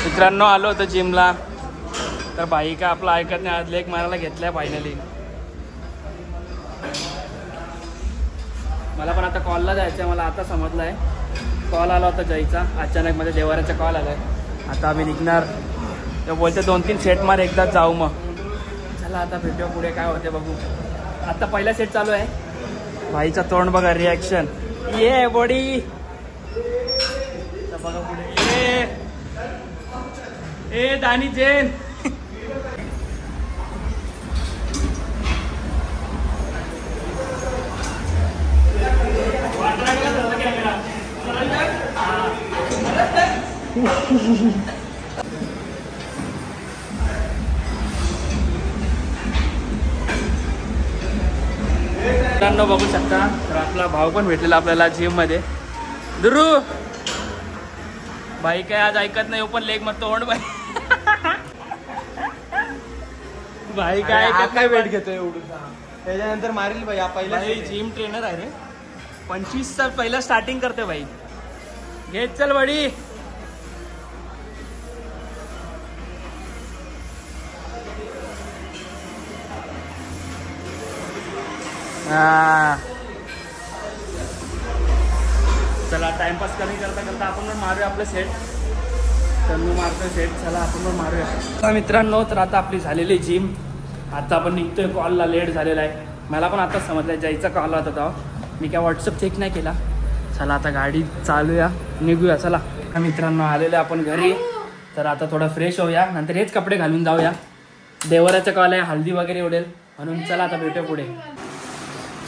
मित्रांनो आलो होतो जिमला, तर बाई का आपला ऐकत नाही. आज लेग मारायला घेतलाय फायनली. मला पण आता कॉलला जायचं आहे. मला आता समजलं आहे, कॉल आला होता जायचा अचानक. मध्ये देवाऱ्याचा कॉल आला आहे. आता आम्ही निघणार. तर बोलते 2-3 सेट मार एकदाच जाऊ. मग चला आता भेटूया पुढे काय होते बघू. आता पहिला सेट चालू आहे. भाईचा तोंड बघा, रिॲक्शन. ये बॉडी बघा पुढे. ए दानी जैन. मित्रांनो बघू शकता, तर आपला भाऊ पण भेटलेला आपल्याला जिम मध्ये. दुरू भाई काय आज ऐकत नाही, पण लेग मग तोंड बाई. भाई काय वेट घेतोय एवढं, त्याच्यानंतर मारील भाई. पहिला जिम ट्रेनर आहे रे. 25चा पहिला स्टार्टिंग करते भाई. घेत चल बडी. चला टाइमपास कमी करता करता आपण पण मारूया आपलं सेट. तर मी मारतोय सेट. चला आपण पण मारूया मित्रांनो. तर आता आपली झालेली जिम. आता आपण निघतोय. कॉलला लेट झालेला आहे. मला पण आता समजलं जायचा कॉल होता तेव्हा. मी काय व्हॉट्सअप चेक नाही केला. चला आता गाडी चालूया, निघूया. चला मित्रांनो आलेलं आपण घरी. तर आता थोडं फ्रेश होऊया, नंतर हेच कपडे घालून जाऊया. देवराचा कॉल आहे, हल्दी वगैरे उडेल म्हणून. चला आता भेटूया पुढे.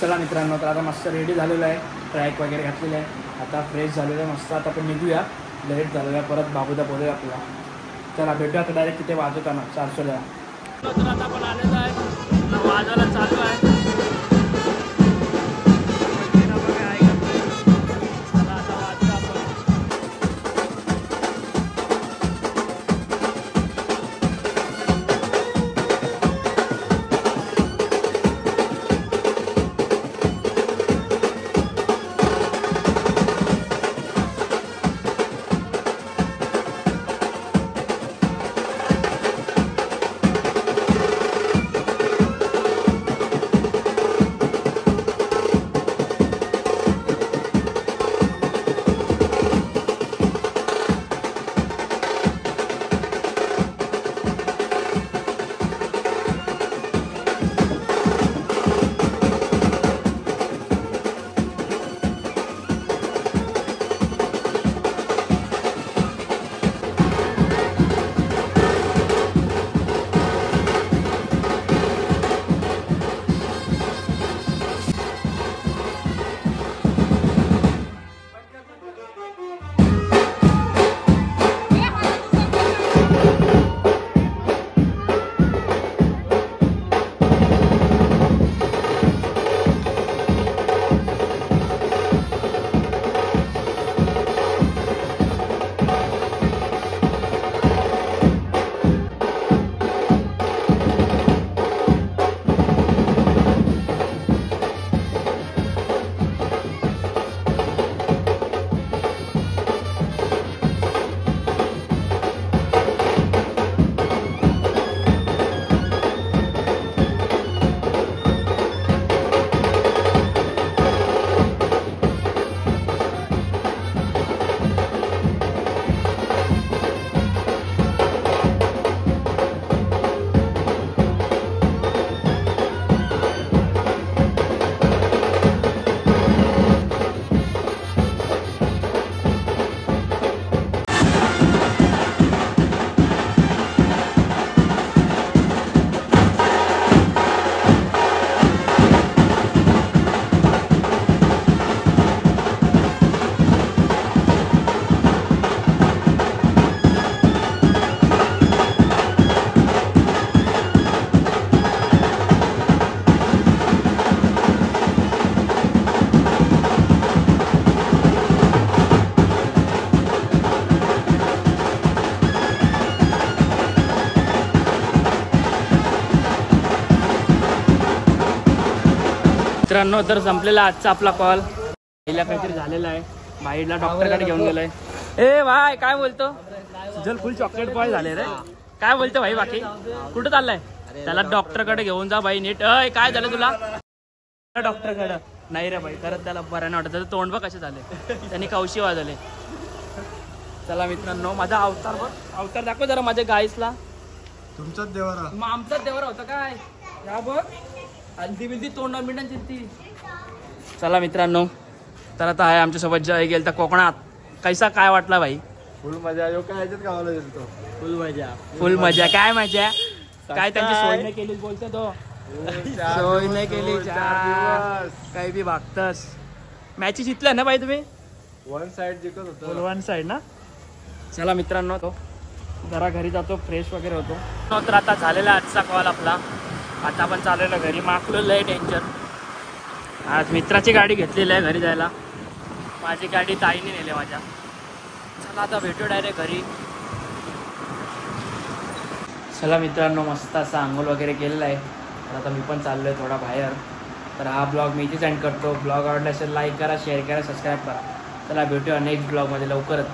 चला मित्रांनो, तर आता मस्त रेडी झालेलं आहे. ट्रॅक वगैरे घातलेलं आहे. आता फ्रेश झालेलं आहे मस्त. आता आपण निघूया. लेट झालेलं आहे. परत बाबूदा बोलूया आपल्याला. चला भेटूया आता डायरेक्ट तिथे वाजवताना 400ला. तर आता आपण आलेलो आहे, वाजवायला चालू आहे. मित्रांनो तर संपलेला आजचा आपला कॉल. पहिला काहीतरी झालेला आहे. बाईला डॉक्टरकडे घेऊन गेलाय. ए भाई काय बोलतो. सुजल फुल चॉकलेट बॉय झाले रे. काय बोलतो भाई बाकी कुठं चाललाय? त्याला डॉक्टरकडे घेऊन जा भाई नीट. अय काय झालं तुला? डॉक्टरकडे नाही रे भाई, खरंच त्याला बरं नाही वाटत. त्याचं तोंड बघ कसे झाले, त्यांनी कवशी वाजवले. चला मित्रांनो, माझा अवतार बघ, अवतार दाखव जरा माझ्या गाईसला. तुमचाच देवारा. मग आमचाच देवर होता काय? या बघ हल्दी बिल्दी तोंडा मिठांची ती. चला मित्रांनो, तर आता आहे आमच्यासोबत जय गेल तर कोकणात. कैसा काय वाटला भाई? फुल मजा. काय ह्याच्यात गावाला गेलतो. फुल मजा. फुल मजा. काय मजा? काय त्यांची सोय नाही केली बोलतो तो. सोय नाही केली. काही बी भागतस. मॅच जितल्या ना भाई तुम्ही? वन साइड जिंकत होतो. फुल वन साइड ना. चला मित्रांनो, तो जरा घरी जातो, फ्रेश वगैरे होतो. तर आता झालेला आजचा कॉल आपला. आता आपण चाललेलो घरी. मागलेलं आहे टेन्शन. आज मित्राची गाडी घेतलेली आहे घरी जायला. माझी गाडी ताईने नेली माझ्या. चला आता भेटू डायरेक्ट घरी. चला मित्रांनो, मस्त असा आंघोळ वगैरे केलेला आहे. तर आता मी पण चाललो आहे थोडा बाहेर. तर हा ब्लॉग मी इथेच एंड करतो. ब्लॉग आवडला असेल लाईक करा, शेअर करा, सबस्क्राईब करा. चला भेटूया नेक्स्ट ब्लॉगमध्ये लवकरच.